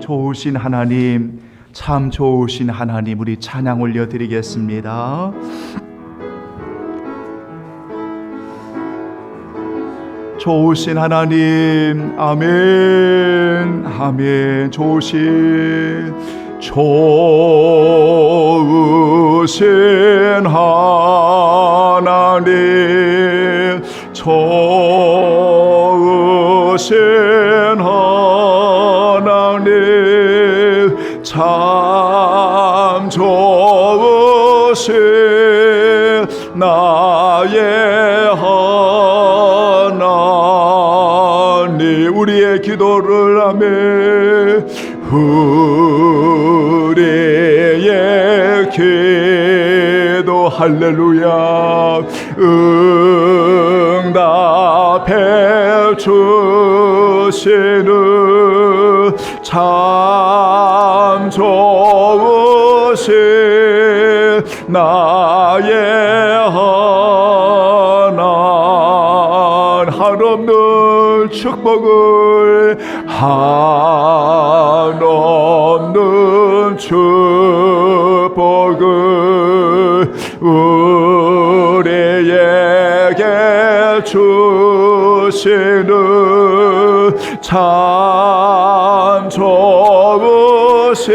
좋으신 하나님, 참 좋으신 하나님, 우리 찬양 올려드리겠습니다. 좋으신 하나님, 아멘, 아멘. 좋으신 하나님, 좋으신 하나님, 참 좋으신 나의 하나님, 우리의 기도를 아멘, 우리의 기도 할렐루야 응답해 주시는 참 좋으신 나의 하나님, 한없는 축복을, 한없는 축복을 우리에게 주시는 참 좋으신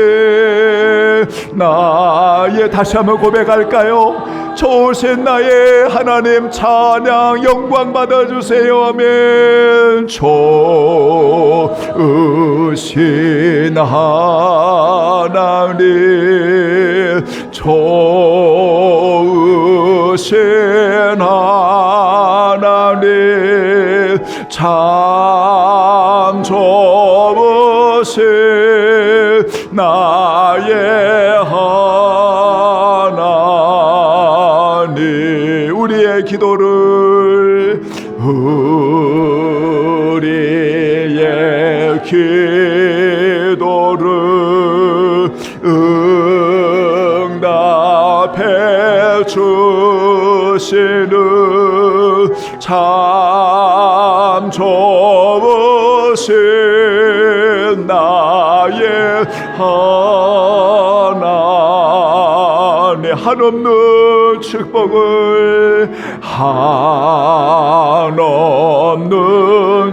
나의, 다시 한번 고백할까요? 좋으신 나의 하나님, 찬양 영광 받아주세요. 아멘. 좋으신 하나님, 좋으신 하나님, 참 좋으신 나의 하나님, 우리의 기도를, 우리의 기도를 응답해 주시는 참 좋으신 나의 하나님, 한없는 축복을, 한없는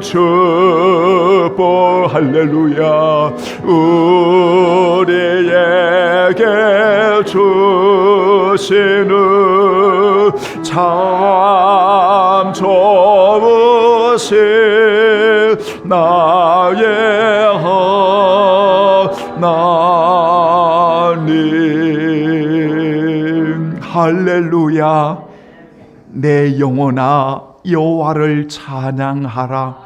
축복 할렐루야 우리에게 주시는 참 좋으신 나의 하나님. 할렐루야. 내 영혼아 여호와를 찬양하라.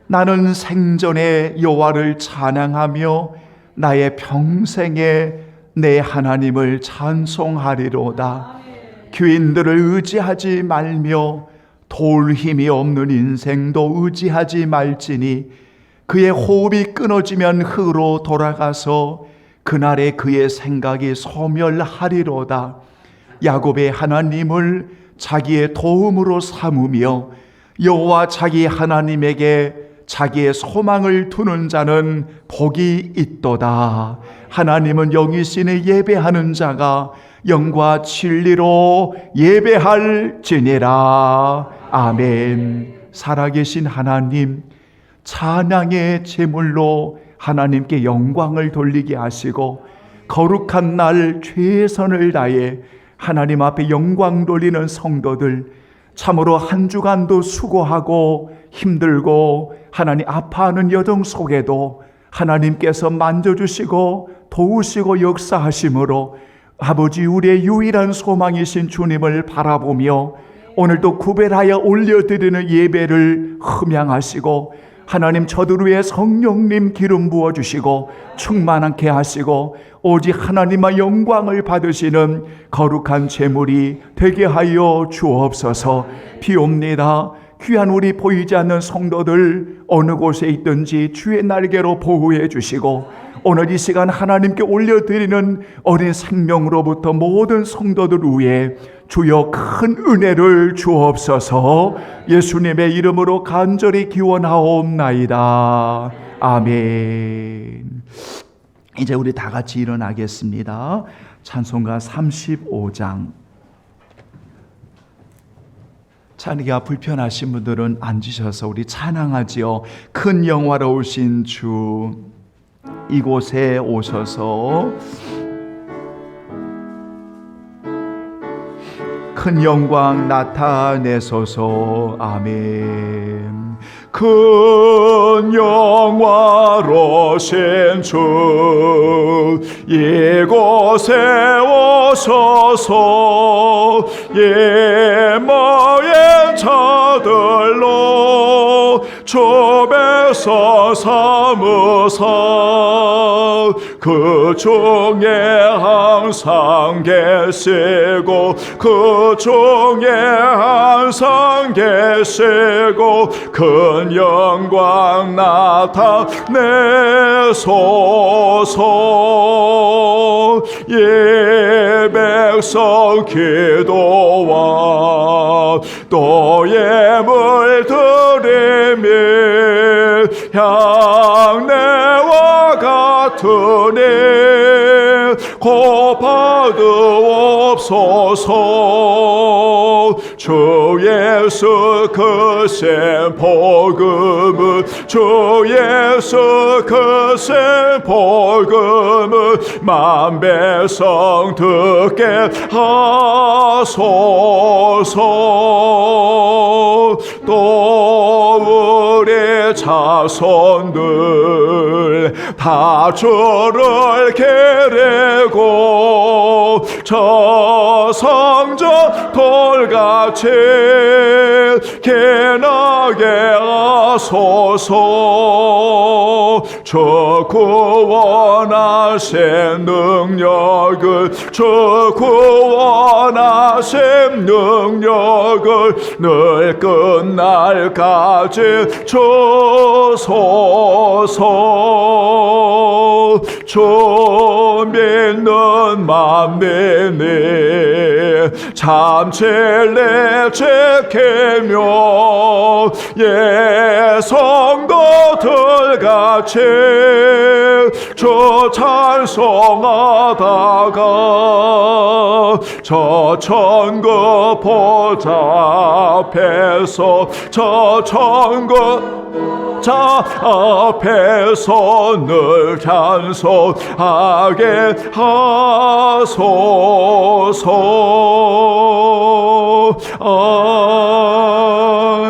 나는 생전에 여호와를 찬양하며 나의 평생에 내 하나님을 찬송하리로다. 귀인들을 의지하지 말며 도울 힘이 없는 인생도 의지하지 말지니 그의 호흡이 끊어지면 흙으로 돌아가서 그날에 그의 생각이 소멸하리로다. 야곱의 하나님을 자기의 도움으로 삼으며 여호와 자기 하나님에게 자기의 소망을 두는 자는 복이 있도다. 하나님은 영이시니 예배하는 자가 영과 진리로 예배할지니라. 아멘. 살아계신 하나님, 찬양의 제물로 하나님께 영광을 돌리게 하시고 거룩한 날 최선을 다해 하나님 앞에 영광 돌리는 성도들, 참으로 한 주간도 수고하고 힘들고 하나님 아파하는 여정 속에도 하나님께서 만져주시고 도우시고 역사하심으로 아버지 우리의 유일한 소망이신 주님을 바라보며 오늘도 구별하여 올려드리는 예배를 흠양하시고 하나님 저들 위에 성령님 기름 부어주시고 충만하게 하시고 오직 하나님의 영광을 받으시는 거룩한 제물이 되게 하여 주옵소서. 비옵니다. 귀한 우리 보이지 않는 성도들 어느 곳에 있든지 주의 날개로 보호해 주시고 오늘 이 시간 하나님께 올려드리는 어린 생명으로부터 모든 성도들 위에 주여 큰 은혜를 주옵소서. 예수님의 이름으로 간절히 기원하옵나이다. 아멘. 이제 우리 다 같이 일어나겠습니다. 찬송가 35장. 찬이가 불편하신 분들은 앉으셔서 우리 찬양하지요. 큰 영화로우신 주, 이곳에 오셔서 큰 영광 나타내소서. 아멘. 큰 영화로우신 주, 이곳에 오셔서 예마의 자들로 좁에서 삼으사 그 중에 항상 계시고 그 중에 항상 계시고 큰 영광 나타내소서. 예 백성 기도와 또 예물 드림이 향내와 같으니 곧 받으옵소서. 주 예수 크신 복음을 주 예수 크신 복음을 만 백성 듣게 하소서. 또 우리 자손들 다 주를 기리고 저 성전 돌같이 기나게 하소서. 저 구원하신 능력을 저 구원하신 능력을 늘 끝날까지 주소서. 주 믿는 만민이 참 진리 지키며 예 성도들같이 주 찬송하다가 저 천국 보좌 앞에서 저 천국 자 앞에서 늘 찬송하게 하소서.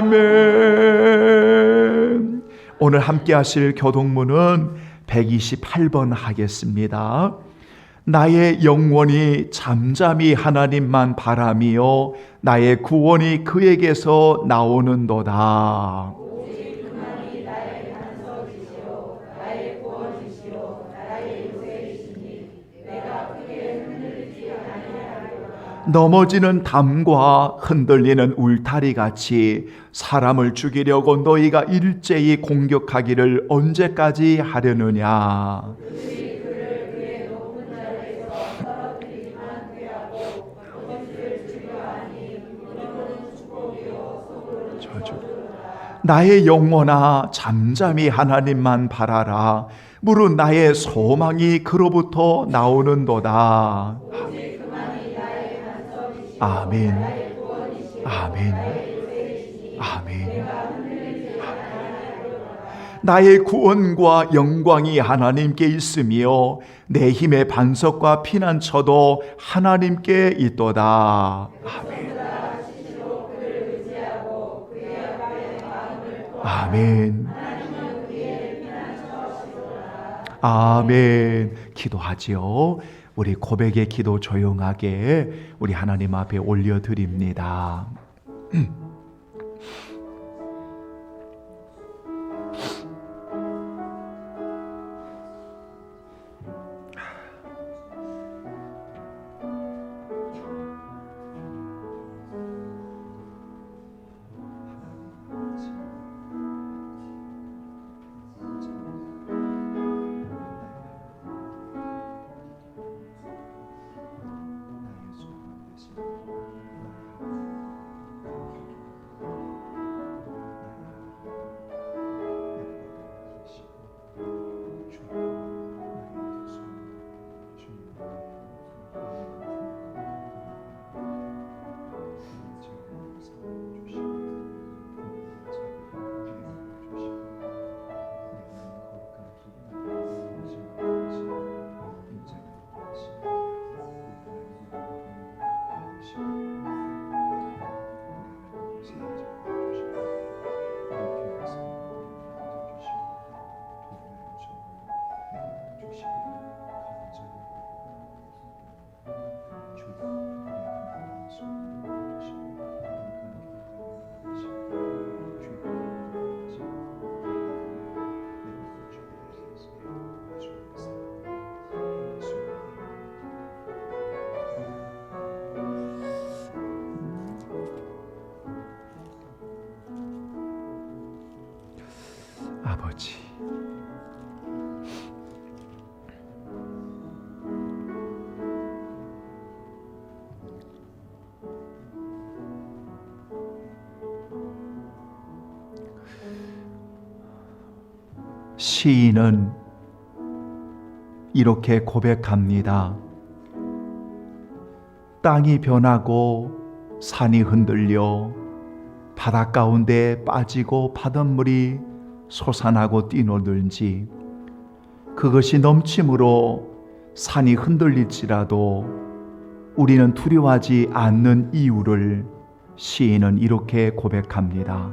아멘. 오늘 함께 하실 교동문은 128번 하겠습니다. 나의 영혼이 잠잠히 하나님만 바라며 나의 구원이 그에게서 나오는도다. 넘어지는 담과 흔들리는 울타리 같이 사람을 죽이려고 너희가 일제히 공격하기를 언제까지 하려느냐. 나의 영혼아 잠잠히 하나님만 바라라. 무릇 나의 소망이 그로부터 나오는도다. 아멘. 아멘. 아멘. 나의 구원과 영광이 하나님께 있으며 내 힘의 반석과 피난처도 하나님께 있도다. 아멘. 아멘. 아멘. 기도하지요. 우리 고백의 기도 조용하게 우리 하나님 앞에 올려드립니다. 아버지. 시인은 이렇게 고백합니다. 땅이 변하고 산이 흔들려 바다 가운데 빠지고 바닷물이 솟아나고 뛰노는지, 그것이 넘침으로 산이 흔들릴지라도 우리는 두려워하지 않는 이유를 시인은 이렇게 고백합니다.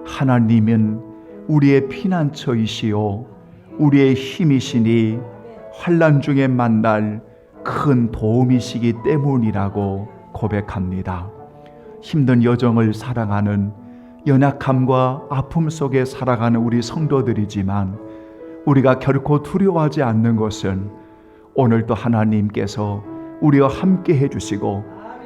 하나님은 우리의 피난처이시요 우리의 힘이시니 환난 중에 만날 큰 도움이시기 때문이라고 고백합니다. 힘든 여정을 살아가는, 연약함과 아픔 속에 살아가는 우리 성도들이지만 우리가 결코 두려워하지 않는 것은 오늘도 하나님께서 우리와 함께 해주시고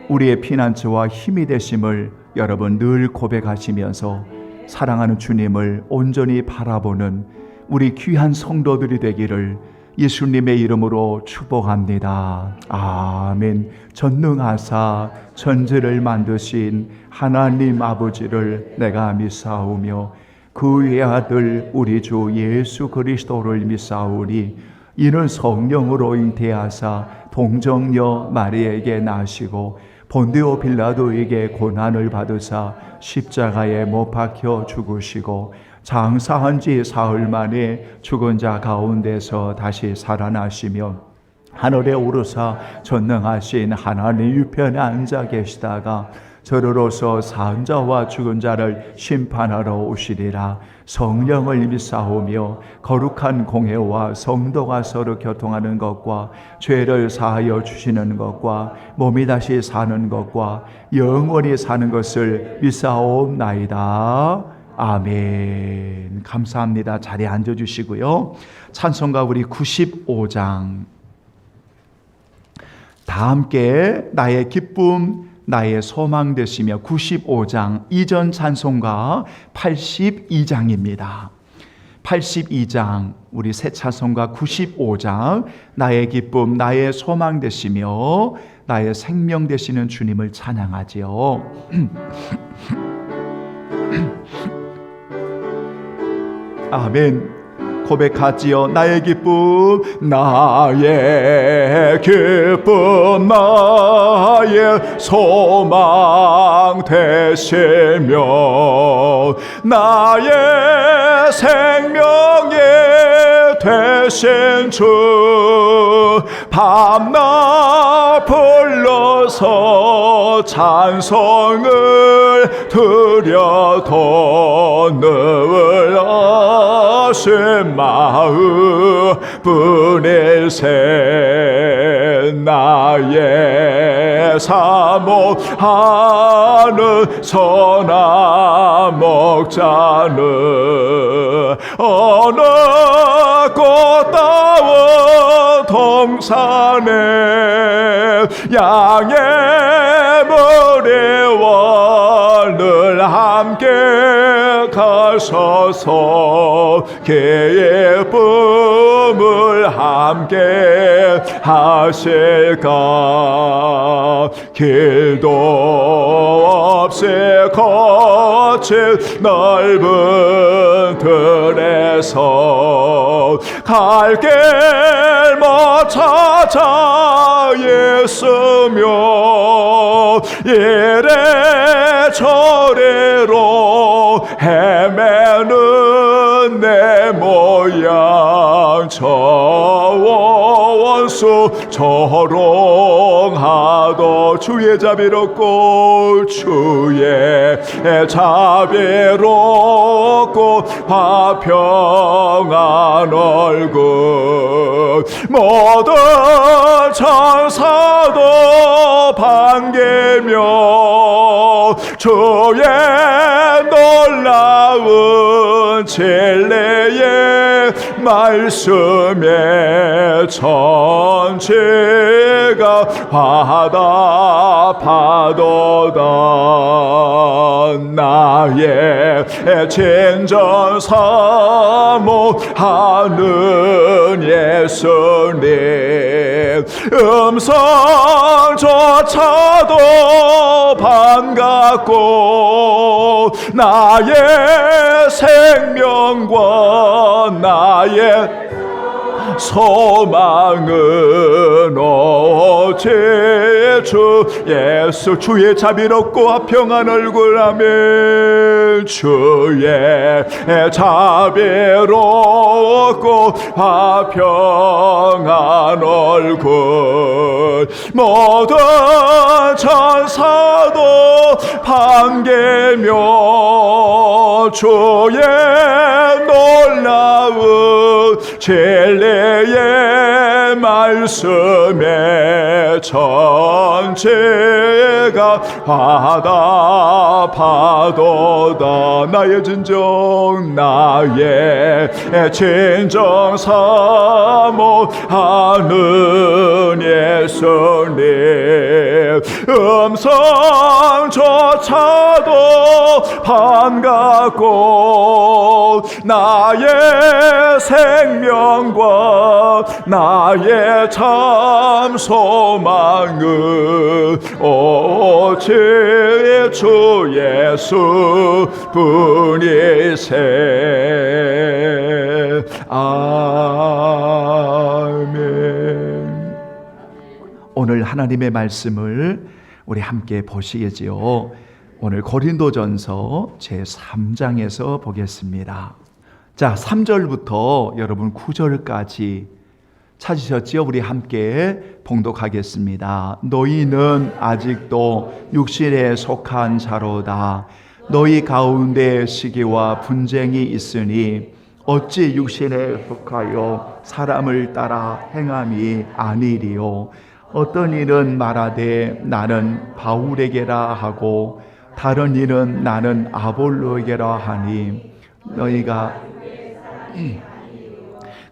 우리의 피난처와 힘이 되심을 여러분 늘 고백하시면서 사랑하는 주님을 온전히 바라보는 우리 귀한 성도들이 되기를 예수님의 이름으로 축복합니다. 아멘. 전능하사 천지를 만드신 하나님 아버지를 내가 믿사오며 그의 아들 우리 주 예수 그리스도를 믿사오니 이는 성령으로 잉태하사 동정녀 마리에게 나시고 본디오 빌라도에게 고난을 받으사 십자가에 못 박혀 죽으시고 장사한 지 사흘 만에 죽은 자 가운데서 다시 살아나시며 하늘에 오르사 전능하신 하나님 우편에 앉아 계시다가 저리로서 산 자와 죽은 자를 심판하러 오시리라. 성령을 믿사오며 거룩한 공회와 성도가 서로 교통하는 것과 죄를 사하여 주시는 것과 몸이 다시 사는 것과 영원히 사는 것을 믿사옵나이다. 아멘. 감사합니다. 자리에 앉아주시고요. 찬송가 우리 95장 다 함께 나의 기쁨 나의 소망 되시며 95장 이전 찬송가 82장입니다. 82장 우리 새 찬송가 95장 나의 기쁨 나의 소망 되시며 나의 생명 되시는 주님을 찬양하지요. 아멘. 고백하지요. 나의 기쁨 나의 기쁨 나의 소망 되시며 나의 생명이 되신 주 밤낮 불러서 찬송을 드려도 늘 하신 마음 뿐일세 나의 사모하는 선한 목자는 어느 꽃다운 동산에 양의 머리와 늘 함께 가셔서 그의 뿜을 함께 하실까. 길도 없이 거칠 넓은 들에서 갈 길못 찾아 있으며 이래저래로 헤매는 내 모양 저 원수 조롱하도 주의 자비롭고 주의 자비롭고 화평한 얼굴 모든 천사도 반기며 주의 놀라운 진리에 말씀에 전체가 화답하도다. 나의 진정 사모하는 예수님 음성조차도 반갑고 나의 생명과 나의 소망은 오직 주 예수. 주의 자비롭고 평안 얼굴. 아멘. 주의 자비롭고 평안 얼굴. 모든 천사도 반개며 주의 놀라운 진리의 말씀에 전체가 화답하도다. 나의 진정 사모하는 예수님 음성조차도 반갑고 나의 생명과 나의 참 소망은 오직 주 예수 뿐이세. 아멘. 오늘 하나님의 말씀을 우리 함께 보시겠지요. 오늘 고린도전서 제3장에서 보겠습니다. 자, 3절부터 여러분 9절까지 찾으셨지요? 우리 함께 봉독하겠습니다. 너희는 아직도 육신에 속한 자로다. 너희 가운데 시기와 분쟁이 있으니 어찌 육신에 속하여 사람을 따라 행함이 아니리요. 어떤 이는 말하되 나는 바울에게라 하고 다른 이는 나는 아볼로에게라 하니 너희가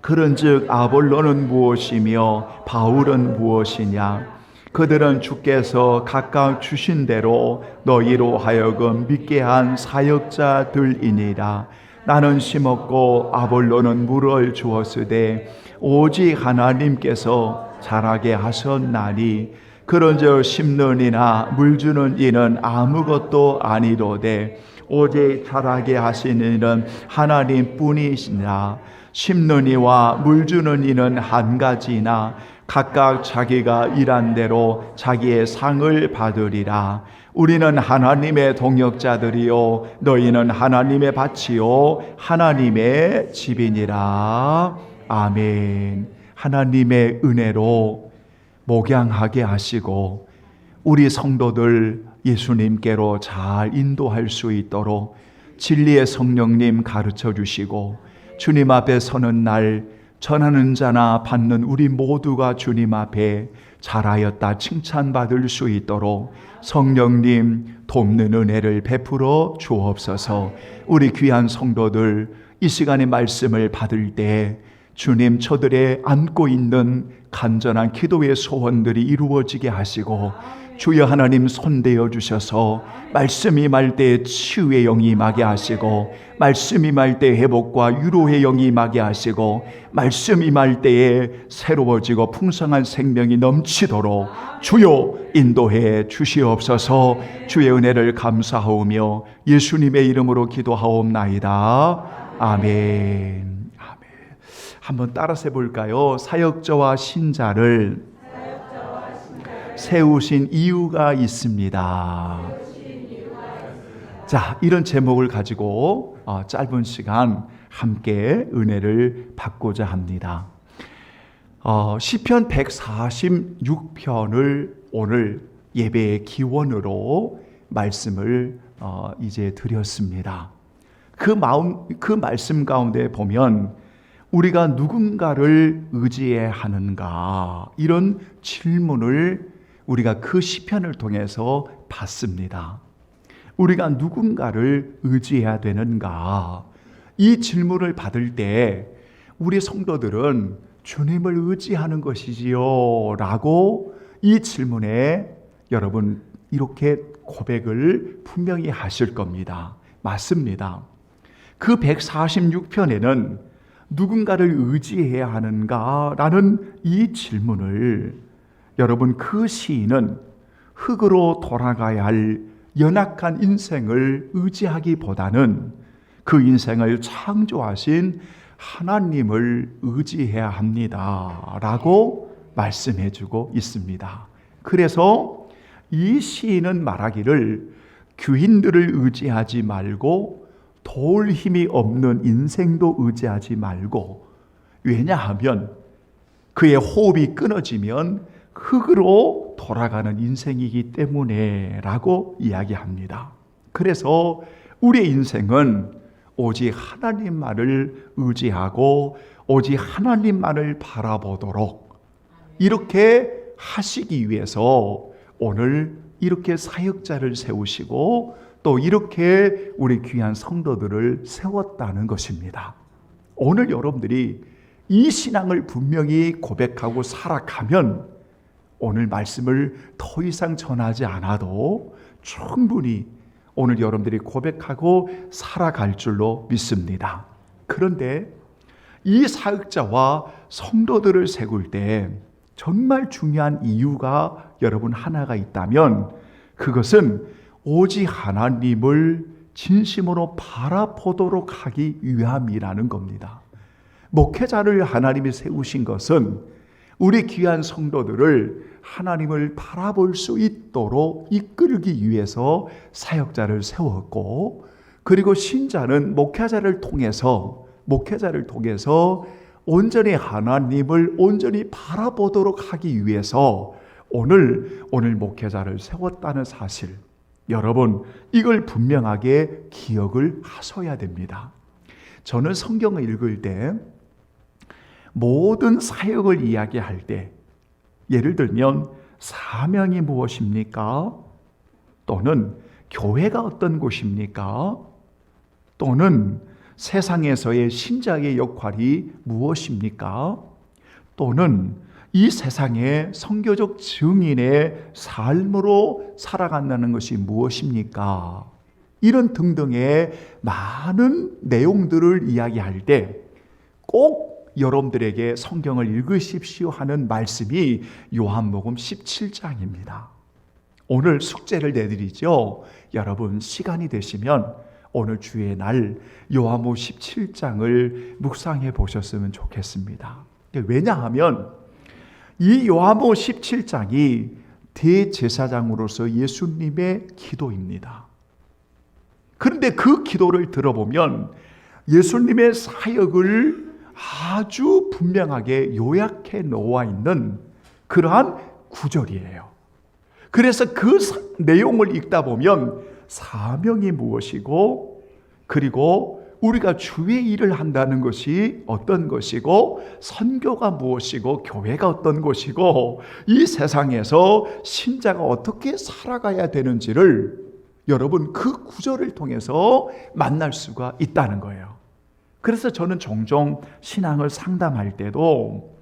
그런즉 아볼로는 무엇이며 바울은 무엇이냐? 그들은 주께서 각각 주신 대로 너희로 하여금 믿게 한 사역자들이니라. 나는 심었고 아볼로는 물을 주었으되 오직 하나님께서 자라게 하셨나니 그런즉 심는 이나 물 주는 이는 아무것도 아니로되 오직 자라게 하시는 이는 하나님뿐이시니라. 심는 이와 물 주는 이는 한 가지나 각각 자기가 일한 대로 자기의 상을 받으리라. 우리는 하나님의 동역자들이요 너희는 하나님의 밭이요 하나님의 집이니라. 아멘. 하나님의 은혜로 목양하게 하시고 우리 성도들 예수님께로 잘 인도할 수 있도록 진리의 성령님 가르쳐 주시고 주님 앞에 서는 날 전하는 자나 받는 우리 모두가 주님 앞에 잘하였다 칭찬받을 수 있도록 성령님 돕는 은혜를 베풀어 주옵소서. 우리 귀한 성도들 이 시간에 말씀을 받을 때 주님 저들의 안고 있는 간절한 기도의 소원들이 이루어지게 하시고 주여 하나님 손대어 주셔서 말씀이 말 때 치유의 영이 임하게 하시고 말씀이 말 때 회복과 위로의 영이 임하게 하시고 말씀이 말 때에 새로워지고 풍성한 생명이 넘치도록 주여 인도해 주시옵소서. 주의 은혜를 감사하오며 예수님의 이름으로 기도하옵나이다. 아멘. 한번 따라서 해볼까요? 사역자와 신자를 세우신 이유가 있습니다. 자, 이런 제목을 가지고 짧은 시간 함께 은혜를 받고자 합니다. 시편 146편을 오늘 예배의 기원으로 말씀을 이제 드렸습니다. 그 말씀 가운데 보면 우리가 누군가를 의지해야 하는가 이런 질문을 우리가 그 시편을 통해서 받습니다. 우리가 누군가를 의지해야 되는가 이 질문을 받을 때 우리 성도들은 주님을 의지하는 것이지요? 라고 이 질문에 여러분 이렇게 고백을 분명히 하실 겁니다. 맞습니다. 그 146편에는 누군가를 의지해야 하는가? 라는 이 질문을 여러분 그 시인은 흙으로 돌아가야 할 연약한 인생을 의지하기보다는 그 인생을 창조하신 하나님을 의지해야 합니다. 라고 말씀해 주고 있습니다. 그래서 이 시인은 말하기를 귀인들을 의지하지 말고 도울 힘이 없는 인생도 의지하지 말고, 왜냐하면 그의 호흡이 끊어지면 흙으로 돌아가는 인생이기 때문에 라고 이야기합니다. 그래서 우리의 인생은 오직 하나님만을 의지하고 오직 하나님만을 바라보도록 이렇게 하시기 위해서 오늘 이렇게 사역자를 세우시고 또 이렇게 우리 귀한 성도들을 세웠다는 것입니다. 오늘 여러분들이 이 신앙을 분명히 고백하고 살아가면 오늘 말씀을 더 이상 전하지 않아도 충분히 오늘 여러분들이 고백하고 살아갈 줄로 믿습니다. 그런데 이 사역자와 성도들을 세울 때 정말 중요한 이유가 여러분 하나가 있다면 그것은 오직 하나님을 진심으로 바라보도록 하기 위함이라는 겁니다. 목회자를 하나님이 세우신 것은 우리 귀한 성도들을 하나님을 바라볼 수 있도록 이끌기 위해서 사역자를 세웠고, 그리고 신자는 목회자를 통해서 온전히 하나님을 온전히 바라보도록 하기 위해서 오늘 목회자를 세웠다는 사실, 여러분 이걸 분명하게 기억을 하셔야 됩니다. 저는 성경을 읽을 때 모든 사역을 이야기할 때 예를 들면 사명이 무엇입니까? 또는 교회가 어떤 곳입니까? 또는 세상에서의 신자의 역할이 무엇입니까? 또는 이 세상의 선교적 증인의 삶으로 살아간다는 것이 무엇입니까? 이런 등등의 많은 내용들을 이야기할 때 꼭 여러분들에게 성경을 읽으십시오 하는 말씀이 요한복음 17장입니다. 오늘 숙제를 내드리죠. 여러분 시간이 되시면 오늘 주의 날 요한복음 17장을 묵상해 보셨으면 좋겠습니다. 왜냐하면 이 요한복음 17장이 대제사장으로서 예수님의 기도입니다. 그런데 그 기도를 들어보면 예수님의 사역을 아주 분명하게 요약해 놓아 있는 그러한 구절이에요. 그래서 그 내용을 읽다 보면 사명이 무엇이고, 그리고 우리가 주의 일을 한다는 것이 어떤 것이고, 선교가 무엇이고, 교회가 어떤 것이고, 이 세상에서 신자가 어떻게 살아가야 되는지를 여러분 그 구절을 통해서 만날 수가 있다는 거예요. 그래서 저는 종종 신앙을 상담할 때도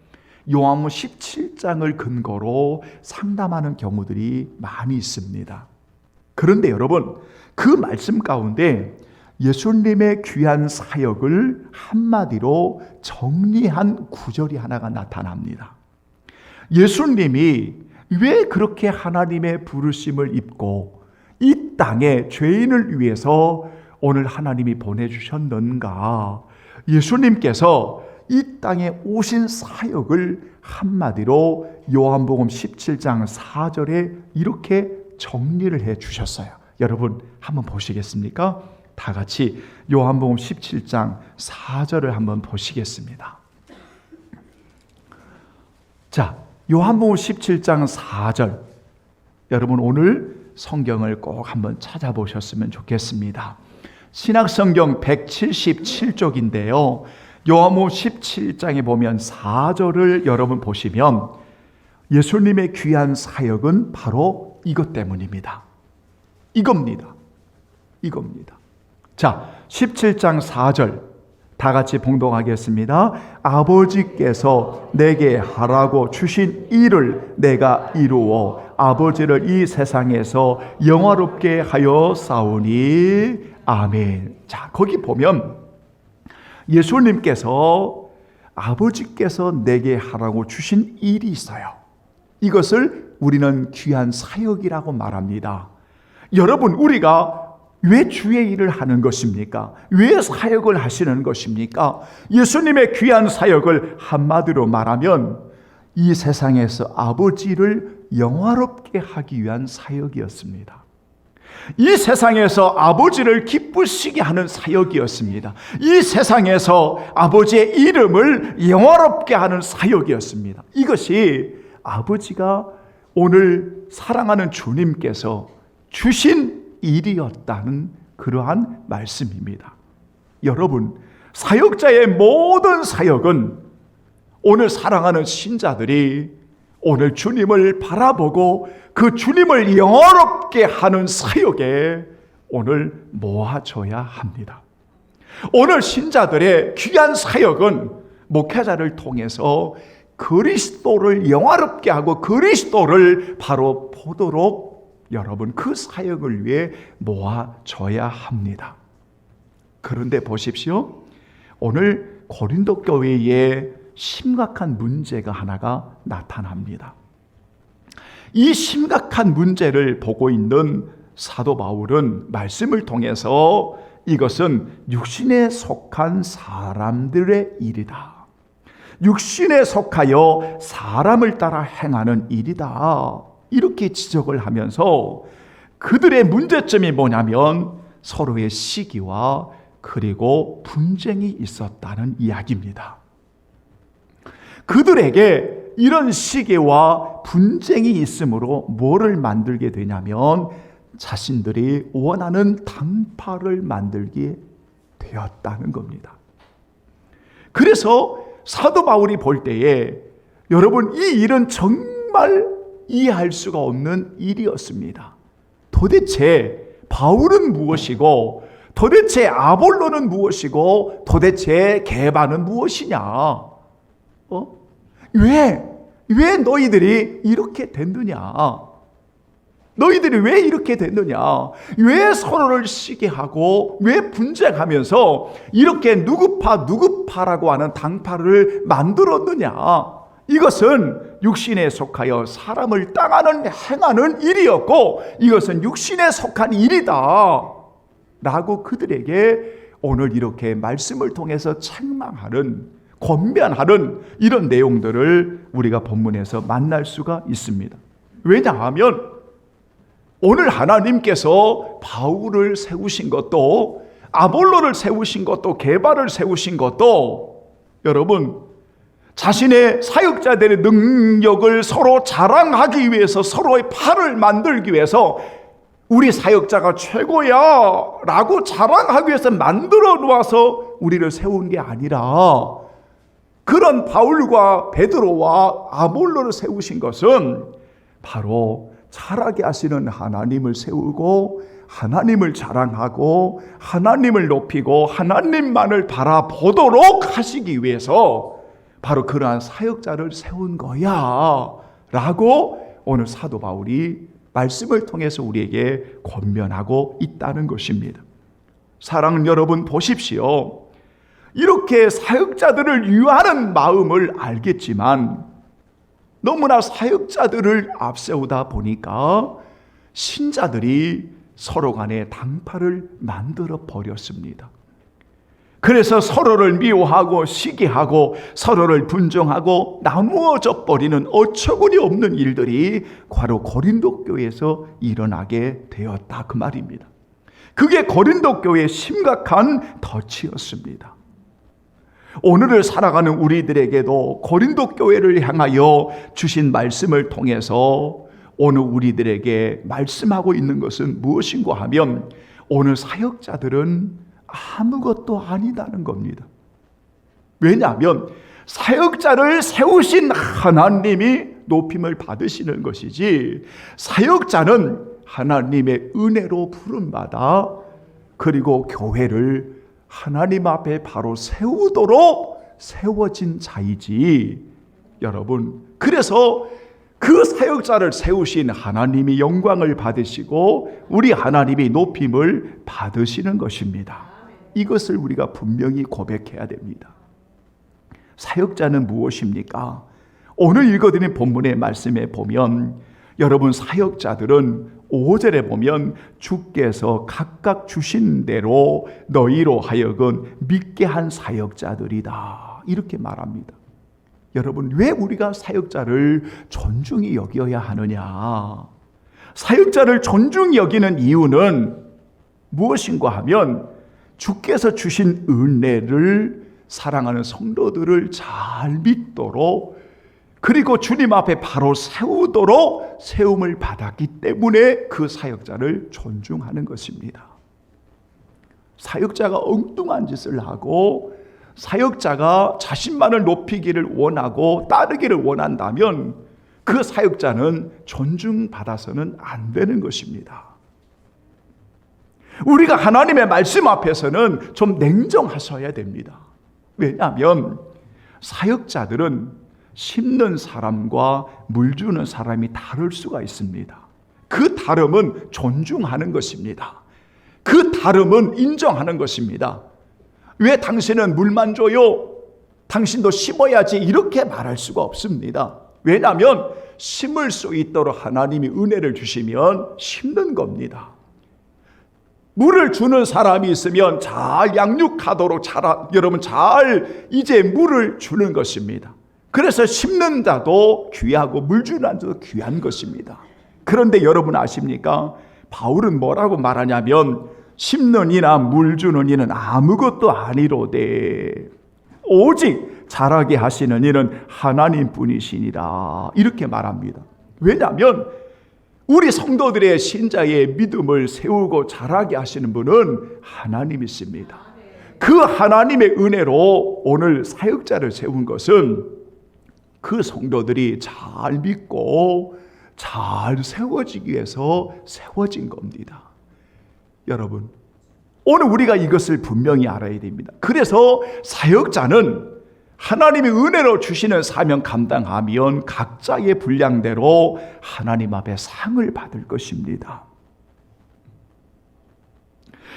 요한복음 17장을 근거로 상담하는 경우들이 많이 있습니다. 그런데 여러분 그 말씀 가운데 예수님의 귀한 사역을 한마디로 정리한 구절이 하나가 나타납니다. 예수님이 왜 그렇게 하나님의 부르심을 입고 이 땅에 죄인을 위해서 오늘 하나님이 보내주셨는가? 예수님께서 이 땅에 오신 사역을 한마디로 요한복음 17장 4절에 이렇게 정리를 해 주셨어요. 여러분 한번 보시겠습니까? 다 같이 요한복음 17장 4절을 한번 보시겠습니다. 자, 요한복음 17장 4절. 여러분 오늘 성경을 꼭 한번 찾아보셨으면 좋겠습니다. 신약성경 177쪽인데요. 요한복음 17장에 보면 4절을 여러분 보시면 예수님의 귀한 사역은 바로 이것 때문입니다. 이겁니다. 자, 17장 4절 다 같이 봉독하겠습니다. 아버지께서 내게 하라고 주신 일을 내가 이루어 아버지를 이 세상에서 영화롭게 하여 싸우니 아멘. 자, 거기 보면 예수님께서 아버지께서 내게 하라고 주신 일이 있어요. 이것을 우리는 귀한 사역이라고 말합니다. 여러분, 우리가 왜 주의 일을 하는 것입니까? 왜 사역을 하시는 것입니까? 예수님의 귀한 사역을 한마디로 말하면 이 세상에서 아버지를 영화롭게 하기 위한 사역이었습니다. 이 세상에서 아버지를 기쁘시게 하는 사역이었습니다. 이 세상에서 아버지의 이름을 영화롭게 하는 사역이었습니다. 이것이 아버지가 오늘 사랑하는 주님께서 주신 일이었다는 그러한 말씀입니다. 여러분, 사역자의 모든 사역은 오늘 사랑하는 신자들이 오늘 주님을 바라보고 그 주님을 영화롭게 하는 사역에 오늘 모아져야 합니다. 오늘 신자들의 귀한 사역은 목회자를 통해서 그리스도를 영화롭게 하고 그리스도를 바로 보도록 여러분 그 사역을 위해 모아져야 합니다. 그런데 보십시오. 오늘 고린도 교회에 심각한 문제가 하나가 나타납니다. 이 심각한 문제를 보고 있는 사도 바울은 말씀을 통해서 이것은 육신에 속한 사람들의 일이다. 육신에 속하여 사람을 따라 행하는 일이다. 이렇게 지적을 하면서 그들의 문제점이 뭐냐면 서로의 시기와 그리고 분쟁이 있었다는 이야기입니다. 그들에게 이런 시기와 분쟁이 있으므로 뭐를 만들게 되냐면 자신들이 원하는 당파를 만들게 되었다는 겁니다. 그래서 사도 바울이 볼 때에 여러분 이 일은 정말 이해할 수가 없는 일이었습니다. 도대체 바울은 무엇이고 도대체 아볼로는 무엇이고 도대체 게바는 무엇이냐? 왜 너희들이 이렇게 됐느냐? 너희들이 왜 이렇게 됐느냐? 왜 서로를 시기하고 왜 분쟁하면서 이렇게 누구파라고 하는 당파를 만들었느냐? 이것은 육신에 속하여 사람을 땅하는 행하는 일이었고 이것은 육신에 속한 일이다 라고 그들에게 오늘 이렇게 말씀을 통해서 책망하는 권면하는 이런 내용들을 우리가 본문에서 만날 수가 있습니다. 왜냐하면 오늘 하나님께서 바울을 세우신 것도 아볼로를 세우신 것도 게바를 세우신 것도 여러분 자신의 사역자들의 능력을 서로 자랑하기 위해서 서로의 팔을 만들기 위해서 우리 사역자가 최고야 라고 자랑하기 위해서 만들어 놓아서 우리를 세운 게 아니라 그런 바울과 베드로와 아볼로를 세우신 것은 바로 잘하게 하시는 하나님을 세우고 하나님을 자랑하고 하나님을 높이고 하나님만을 바라보도록 하시기 위해서 바로 그러한 사역자를 세운 거야 라고 오늘 사도 바울이 말씀을 통해서 우리에게 권면하고 있다는 것입니다. 사랑하는 여러분 보십시오. 이렇게 사역자들을 위하는 마음을 알겠지만 너무나 사역자들을 앞세우다 보니까 신자들이 서로 간에 당파를 만들어 버렸습니다. 그래서 서로를 미워하고 시기하고 서로를 분정하고 나누어져 버리는 어처구니 없는 일들이 바로 고린도 교회에서 일어나게 되었다 그 말입니다. 그게 고린도 교회의 심각한 덫이었습니다. 오늘을 살아가는 우리들에게도 고린도 교회를 향하여 주신 말씀을 통해서 오늘 우리들에게 말씀하고 있는 것은 무엇인가 하면 오늘 사역자들은 아무것도 아니다는 겁니다. 왜냐하면 사역자를 세우신 하나님이 높임을 받으시는 것이지 사역자는 하나님의 은혜로 부름받아 그리고 교회를 하나님 앞에 바로 세우도록 세워진 자이지. 여러분, 그래서 그 사역자를 세우신 하나님이 영광을 받으시고 우리 하나님이 높임을 받으시는 것입니다. 이것을 우리가 분명히 고백해야 됩니다. 사역자는 무엇입니까? 오늘 읽어드린 본문의 말씀에 보면 여러분, 사역자들은 5절에 보면 주께서 각각 주신 대로 너희로 하여금 믿게 한 사역자들이다, 이렇게 말합니다. 여러분, 왜 우리가 사역자를 존중히 여겨야 하느냐? 사역자를 존중히 여기는 이유는 무엇인가 하면 주께서 주신 은혜를 사랑하는 성도들을 잘 믿도록, 그리고 주님 앞에 바로 세우도록 세움을 받았기 때문에 그 사역자를 존중하는 것입니다. 사역자가 엉뚱한 짓을 하고 사역자가 자신만을 높이기를 원하고 따르기를 원한다면 그 사역자는 존중받아서는 안 되는 것입니다. 우리가 하나님의 말씀 앞에서는 좀 냉정하셔야 됩니다. 왜냐하면 사역자들은 심는 사람과 물 주는 사람이 다를 수가 있습니다. 그 다름은 존중하는 것입니다. 그 다름은 인정하는 것입니다. 왜 당신은 물만 줘요? 당신도 심어야지, 이렇게 말할 수가 없습니다. 왜냐하면 심을 수 있도록 하나님이 은혜를 주시면 심는 겁니다. 물을 주는 사람이 있으면 잘 양육하도록 여러분 잘 이제 물을 주는 것입니다. 그래서 심는 자도 귀하고 물 주는 자도 귀한 것입니다. 그런데 여러분 아십니까? 바울은 뭐라고 말하냐면 심는 이나 물 주는 이는 아무것도 아니로되 오직 자라게 하시는 이는 하나님 뿐이시니라, 이렇게 말합니다. 왜냐하면 우리 성도들의 신자의 믿음을 세우고 자라게 하시는 분은 하나님이십니다. 그 하나님의 은혜로 오늘 사역자를 세운 것은 그 성도들이 잘 믿고 잘 세워지기 위해서 세워진 겁니다. 여러분, 오늘 우리가 이것을 분명히 알아야 됩니다. 그래서 사역자는 하나님의 은혜로 주시는 사명 감당하면 각자의 분량대로 하나님 앞에 상을 받을 것입니다.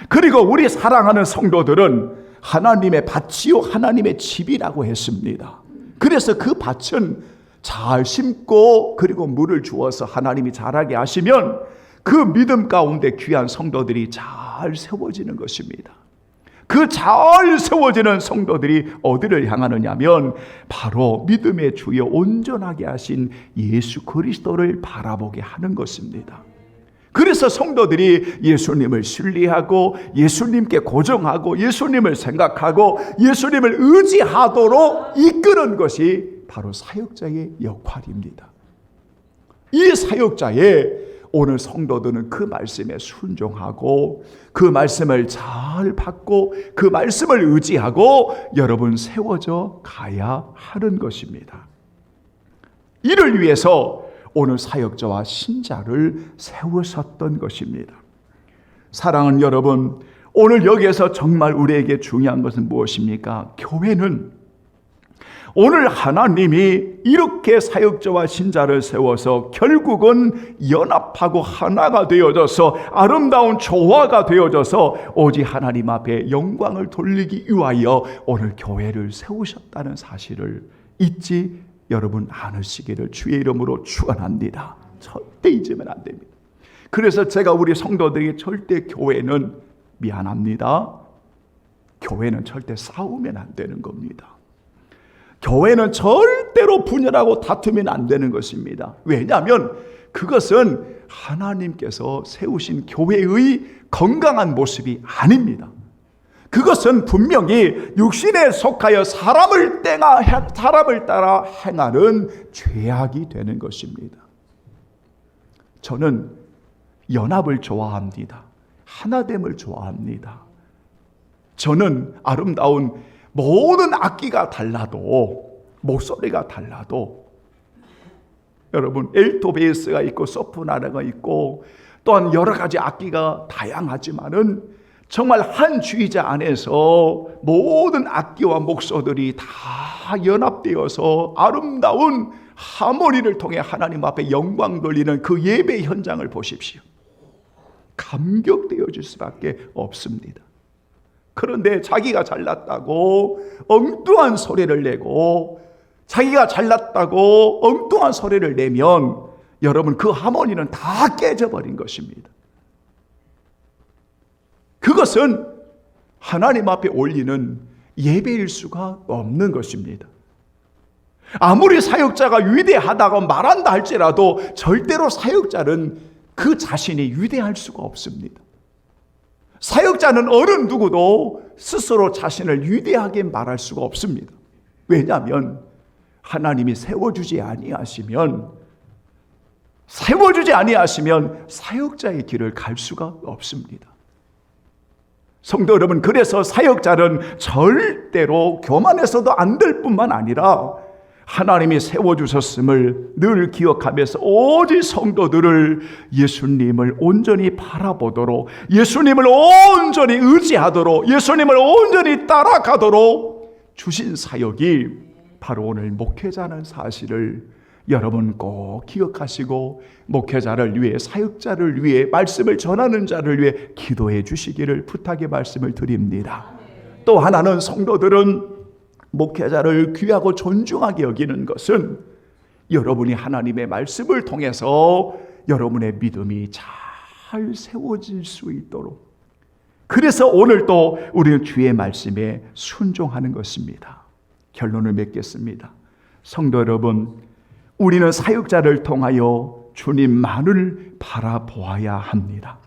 그리고 우리 사랑하는 성도들은 하나님의 밭이요 하나님의 집이라고 했습니다. 그래서 그 밭은 잘 심고 그리고 물을 주어서 하나님이 자라게 하시면 그 믿음 가운데 귀한 성도들이 잘 세워지는 것입니다. 그 잘 세워지는 성도들이 어디를 향하느냐면 바로 믿음의 주여 온전하게 하신 예수 그리스도를 바라보게 하는 것입니다. 그래서 성도들이 예수님을 신뢰하고 예수님께 고정하고 예수님을 생각하고 예수님을 의지하도록 이끄는 것이 바로 사역자의 역할입니다. 이 사역자의 오늘 성도들은 그 말씀에 순종하고 그 말씀을 잘 받고 그 말씀을 의지하고 여러분 세워져 가야 하는 것입니다. 이를 위해서 오늘 사역자와 신자를 세우셨던 것입니다. 사랑하는 여러분, 오늘 여기에서 정말 우리에게 중요한 것은 무엇입니까? 교회는 오늘 하나님이 이렇게 사역자와 신자를 세워서 결국은 연합하고 하나가 되어져서 아름다운 조화가 되어져서 오직 하나님 앞에 영광을 돌리기 위하여 오늘 교회를 세우셨다는 사실을 잊지 여러분 않으시기를 주의 이름으로 축원합니다. 절대 잊으면 안 됩니다. 그래서 제가 우리 성도들에게 절대 교회는 미안합니다. 교회는 절대 싸우면 안 되는 겁니다. 교회는 절대로 분열하고 다투면 안 되는 것입니다. 왜냐하면 그것은 하나님께서 세우신 교회의 건강한 모습이 아닙니다. 그것은 분명히 육신에 속하여 사람을 따라 행하는 죄악이 되는 것입니다. 저는 연합을 좋아합니다. 하나됨을 좋아합니다. 저는 아름다운 모든 악기가 달라도 목소리가 달라도 여러분 엘토 베이스가 있고 소프라노가 있고 또한 여러 가지 악기가 다양하지만은 정말 한 주의자 안에서 모든 악기와 목소들이 다 연합되어서 아름다운 하모니를 통해 하나님 앞에 영광 돌리는 그 예배 현장을 보십시오. 감격되어질 수밖에 없습니다. 그런데 자기가 잘났다고 엉뚱한 소리를 내고, 자기가 잘났다고 엉뚱한 소리를 내면 여러분, 그 하모니는 다 깨져버린 것입니다. 그것은 하나님 앞에 올리는 예배일 수가 없는 것입니다. 아무리 사역자가 위대하다고 말한다 할지라도 절대로 사역자는 그 자신이 위대할 수가 없습니다. 사역자는 어느 누구도 스스로 자신을 위대하게 말할 수가 없습니다. 왜냐하면 하나님이 세워주지 아니하시면 사역자의 길을 갈 수가 없습니다. 성도 여러분, 그래서 사역자는 절대로 교만해서도 안 될 뿐만 아니라 하나님이 세워주셨음을 늘 기억하면서 오직 성도들을 예수님을 온전히 바라보도록, 예수님을 온전히 의지하도록, 예수님을 온전히 따라가도록 주신 사역이 바로 오늘 목회자라는 사실을 여러분 꼭 기억하시고, 목회자를 위해, 사역자를 위해, 말씀을 전하는 자를 위해 기도해 주시기를 부탁의 말씀을 드립니다. 또 하나는 성도들은 목회자를 귀하고 존중하게 여기는 것은 여러분이 하나님의 말씀을 통해서 여러분의 믿음이 잘 세워질 수 있도록, 그래서 오늘 또 우리는 주의 말씀에 순종하는 것입니다. 결론을 맺겠습니다. 성도 여러분, 우리는 사역자를 통하여 주님만을 바라보아야 합니다.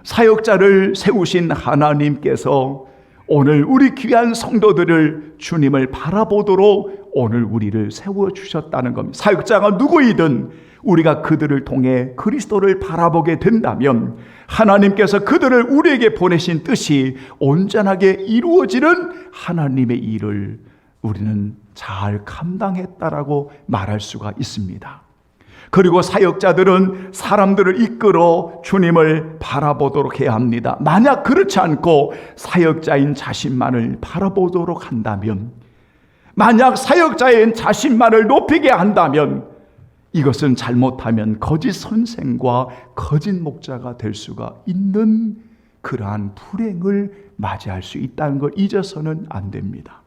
사역자를 세우신 하나님께서 오늘 우리 귀한 성도들을 주님을 바라보도록 오늘 우리를 세워주셨다는 겁니다. 사역자가 누구이든 우리가 그들을 통해 그리스도를 바라보게 된다면 하나님께서 그들을 우리에게 보내신 뜻이 온전하게 이루어지는 하나님의 일을 우리는 잘 감당했다라고 말할 수가 있습니다. 그리고 사역자들은 사람들을 이끌어 주님을 바라보도록 해야 합니다. 만약 그렇지 않고 사역자인 자신만을 바라보도록 한다면, 만약 사역자인 자신만을 높이게 한다면 이것은 잘못하면 거짓 선생과 거짓 목자가 될 수가 있는 그러한 불행을 맞이할 수 있다는 걸 잊어서는 안 됩니다.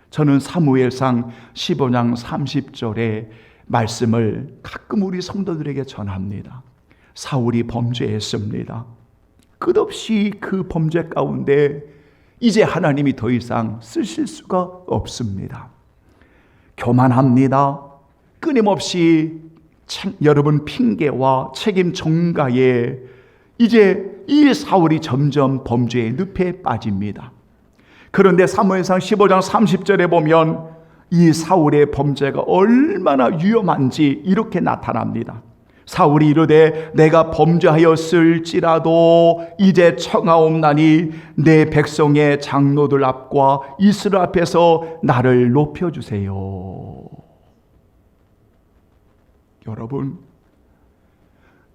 저는 사무엘상 15장 30절의 말씀을 가끔 우리 성도들에게 전합니다. 사울이 범죄했습니다. 끝없이 그 범죄 가운데 이제 하나님이 더 이상 쓰실 수가 없습니다. 교만합니다. 끊임없이 여러분 핑계와 책임 전가에 이제 이 사울이 점점 범죄의 늪에 빠집니다. 그런데 사무엘상 15장 30절에 보면 이 사울의 범죄가 얼마나 위험한지 이렇게 나타납니다. 사울이 이르되 내가 범죄하였을지라도 이제 청하옵나니 내 백성의 장로들 앞과 이스라엘 앞에서 나를 높여주세요. 여러분,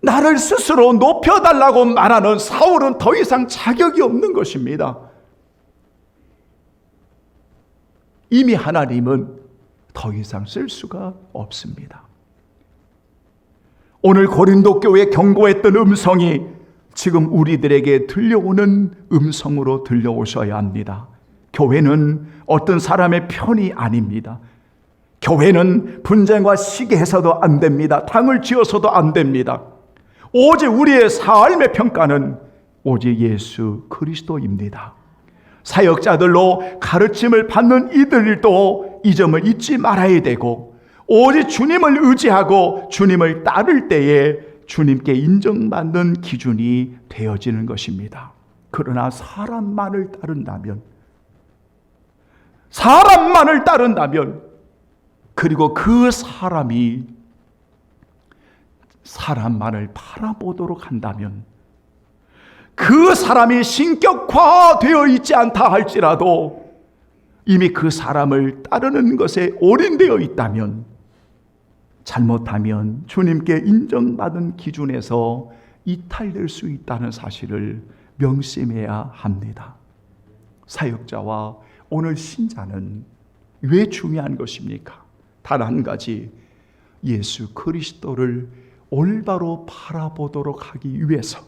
나를 스스로 높여달라고 말하는 사울은 더 이상 자격이 없는 것입니다. 이미 하나님은 더 이상 쓸 수가 없습니다. 오늘 고린도 교회에 경고했던 음성이 지금 우리들에게 들려오는 음성으로 들려오셔야 합니다. 교회는 어떤 사람의 편이 아닙니다. 교회는 분쟁과 시기해서도 안 됩니다. 당을 지어서도 안 됩니다. 오직 우리의 삶의 평가는 오직 예수 그리스도입니다. 사역자들로 가르침을 받는 이들도 이 점을 잊지 말아야 되고, 오직 주님을 의지하고 주님을 따를 때에 주님께 인정받는 기준이 되어지는 것입니다. 그러나 사람만을 따른다면 그리고 그 사람이 사람만을 바라보도록 한다면, 그 사람이 신격화되어 있지 않다 할지라도 이미 그 사람을 따르는 것에 올인되어 있다면, 잘못하면 주님께 인정받은 기준에서 이탈될 수 있다는 사실을 명심해야 합니다. 사역자와 오늘 신자는 왜 중요한 것입니까? 단 한 가지, 예수 그리스도를 올바로 바라보도록 하기 위해서,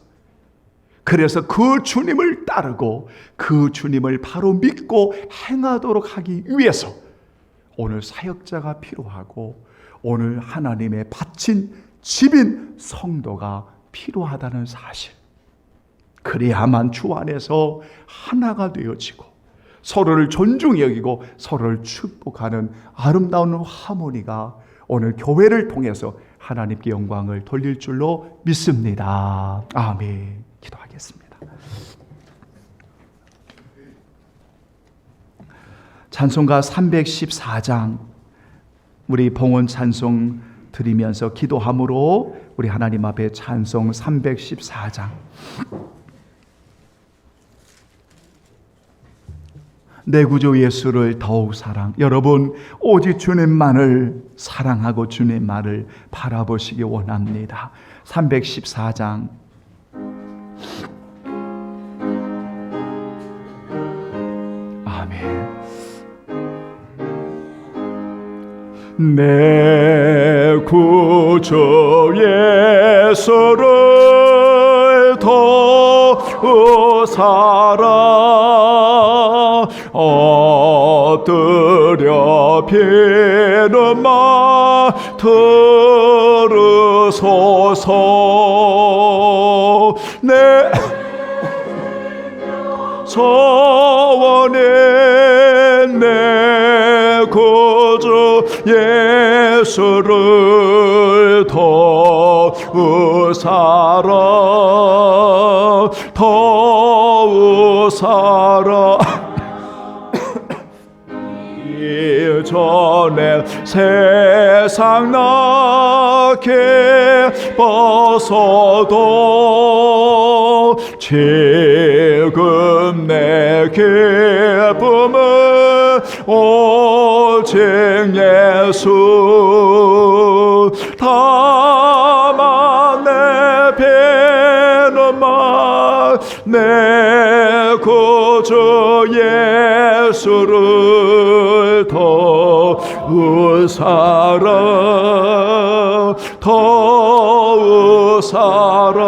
그래서 그 주님을 따르고 그 주님을 바로 믿고 행하도록 하기 위해서 오늘 사역자가 필요하고 오늘 하나님의 바친 집인 성도가 필요하다는 사실, 그래야만 주 안에서 하나가 되어지고 서로를 존중히 여기고 서로를 축복하는 아름다운 하모니가 오늘 교회를 통해서 하나님께 영광을 돌릴 줄로 믿습니다. 아멘. 기도하겠습니다. 찬송가 314장 우리 봉헌 찬송 드리면서 기도함으로 우리 하나님 앞에 찬송 314장, 내 구주 예수를 더욱 사랑. 여러분, 오직 주님만을 사랑하고 주님만을 바라보시기 원합니다. 314장 아멘. 내 구주 예수를 더욱 사랑. 엎드려 비는마 들으소서. 내 소원인 내 구주 예수를 더욱 사랑. 더욱 사랑. 이전에 세상 나게 벗어도 지금 내 기쁨은 오직 예수. 다만 내 피는만 내 구주 예수를 더욱 사랑. 더욱 사랑.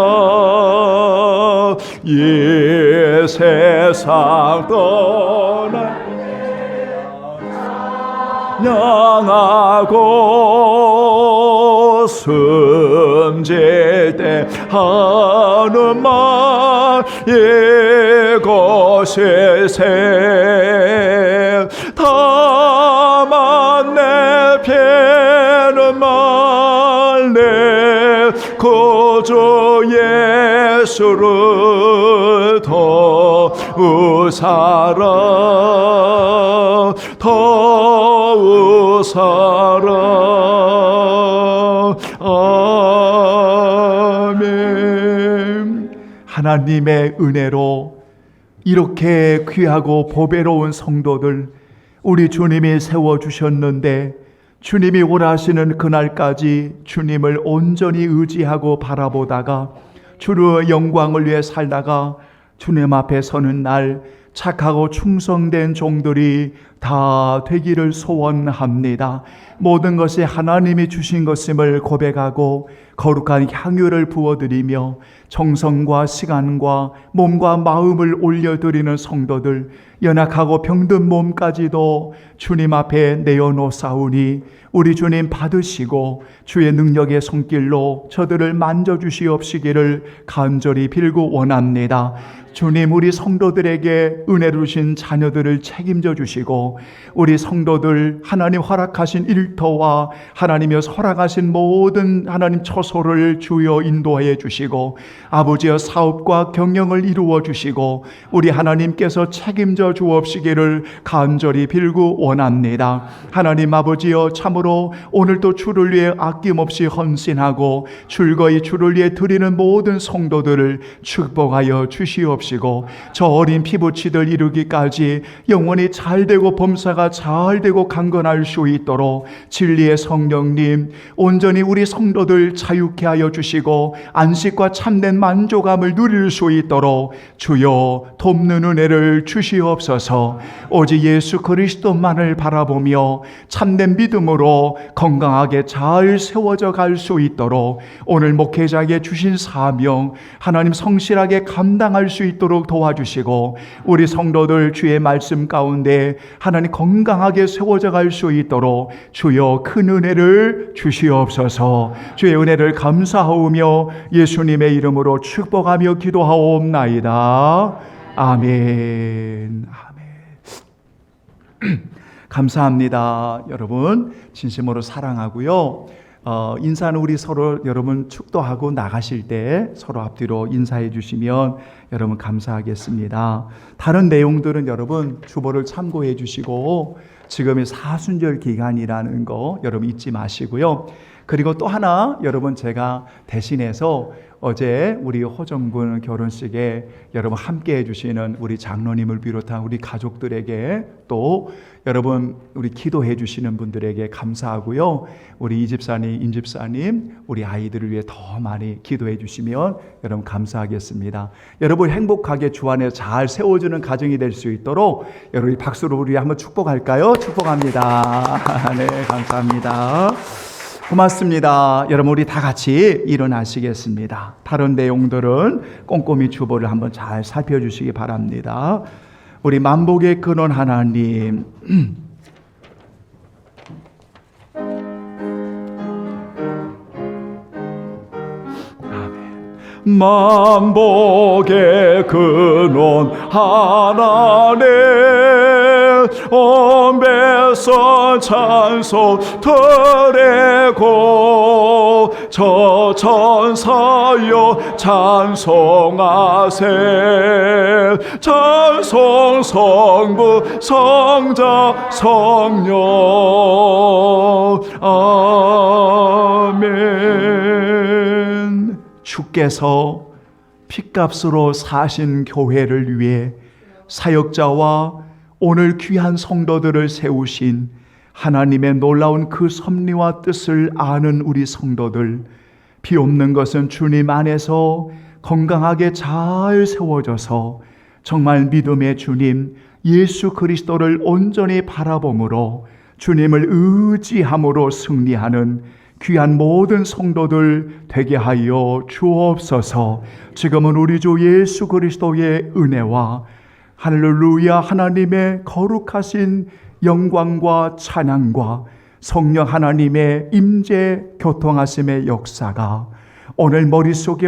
이 세상 떠나 향하고 숨질 때 하는 말 이것일세. 다만 내 피는 말 내 구주 예수를 더욱 사랑. 더욱 사랑. 아멘. 하나님의 은혜로 이렇게 귀하고 보배로운 성도들 우리 주님이 세워주셨는데, 주님이 원하시는 그날까지 주님을 온전히 의지하고 바라보다가 주의 영광을 위해 살다가 주님 앞에 서는 날 착하고 충성된 종들이 다 되기를 소원합니다. 모든 것이 하나님이 주신 것임을 고백하고 거룩한 향유를 부어드리며 정성과 시간과 몸과 마음을 올려드리는 성도들, 연약하고 병든 몸까지도 주님 앞에 내어놓사오니 우리 주님 받으시고 주의 능력의 손길로 저들을 만져주시옵시기를 간절히 빌고 원합니다. 주님, 우리 성도들에게 은혜를 주신 자녀들을 책임져 주시고 우리 성도들 하나님 허락하신 일터와 하나님이 허락하신 모든 하나님 처소를 주여 인도해 주시고 아버지여 사업과 경영을 이루어 주시고 우리 하나님께서 책임져 주옵시기를 간절히 빌고 원합니다. 하나님 아버지여, 참으로 오늘도 주를 위해 아낌없이 헌신하고 즐거이 주를 위해 드리는 모든 성도들을 축복하여 주시옵시고 저 어린 피부치들 시들 이르기까지 영원히 잘되고 범사가 잘되고 강건할 수 있도록 진리의 성령님 온전히 우리 성도들 자유케 하여 주시고 안식과 참된 만족함을 누릴 수 있도록 주여 돕는 은혜를 주시옵소서. 오직 예수 그리스도만을 바라보며 참된 믿음으로 건강하게 잘 세워져 갈 수 있도록 오늘 목회자에게 주신 사명 하나님 성실하게 감당할 수 있도록 도와주시고 우리 성도들 주의 말씀 가운데 하나님 건강하게 세워져 갈 수 있도록 주여 큰 은혜를 주시옵소서. 주의 은혜를 감사하오며 예수님의 이름으로 축복하며 기도하옵나이다. 아멘. 아멘. 감사합니다. 여러분 진심으로 사랑하고요. 인사는 우리 서로 여러분 축도하고 나가실 때 서로 앞뒤로 인사해 주시면 여러분 감사하겠습니다. 다른 내용들은 여러분 주보를 참고해 주시고 지금이 사순절 기간이라는 거 여러분 잊지 마시고요. 그리고 또 하나 여러분 제가 대신해서 어제 우리 호정군 결혼식에 여러분 함께 해주시는 우리 장로님을 비롯한 우리 가족들에게 또 여러분 우리 기도해 주시는 분들에게 감사하고요. 우리 이집사님, 임집사님 우리 아이들을 위해 더 많이 기도해 주시면 여러분 감사하겠습니다. 여러분 행복하게 주 안에 잘 세워주는 가정이 될 수 있도록 여러분 박수로 우리 한번 축복할까요? 축복합니다. 네, 감사합니다. 고맙습니다. 여러분 우리 다 같이 일어나시겠습니다. 다른 내용들은 꼼꼼히 주보를 한번 잘 살펴주시기 바랍니다. 우리 만복의 근원 하나님 만복의 근원 하나님 온배선 찬송 드리고 저 천사여 찬송하세 찬송 성부 성자 성령 아멘. 주께서 핏값으로 사신 교회를 위해 사역자와 오늘 귀한 성도들을 세우신 하나님의 놀라운 그 섭리와 뜻을 아는 우리 성도들, 비옵는 것은 주님 안에서 건강하게 잘 세워져서 정말 믿음의 주님 예수 그리스도를 온전히 바라봄으로 주님을 의지함으로 승리하는 귀한 모든 성도들 되게 하여 주옵소서. 지금은 우리 주 예수 그리스도의 은혜와 할렐루야 하나님의 거룩하신 영광과 찬양과 성령 하나님의 임재 교통하심의 역사가 오늘 머릿속에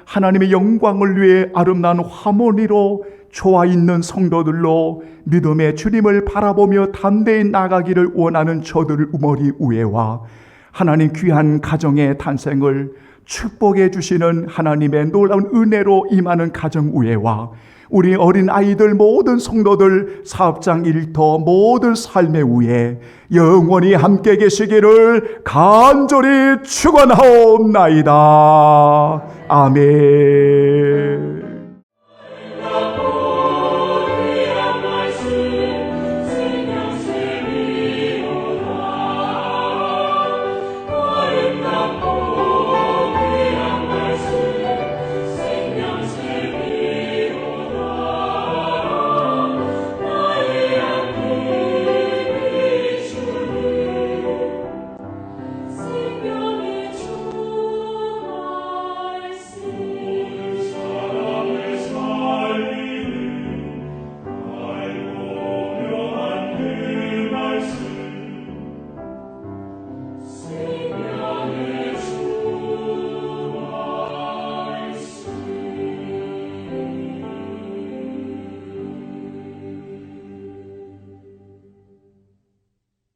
하나님의 영광을 위해 아름다운 화모니로 좋아 있는 성도들로 믿음의 주님을 바라보며 담대히 나가기를 원하는 저들 머리 위에와 하나님 귀한 가정의 탄생을 축복해 주시는 하나님의 놀라운 은혜로 임하는 가정 위에와 우리 어린 아이들 모든 성도들 사업장 일터 모든 삶의 위에 영원히 함께 계시기를 간절히 축원하옵나이다. 아멘.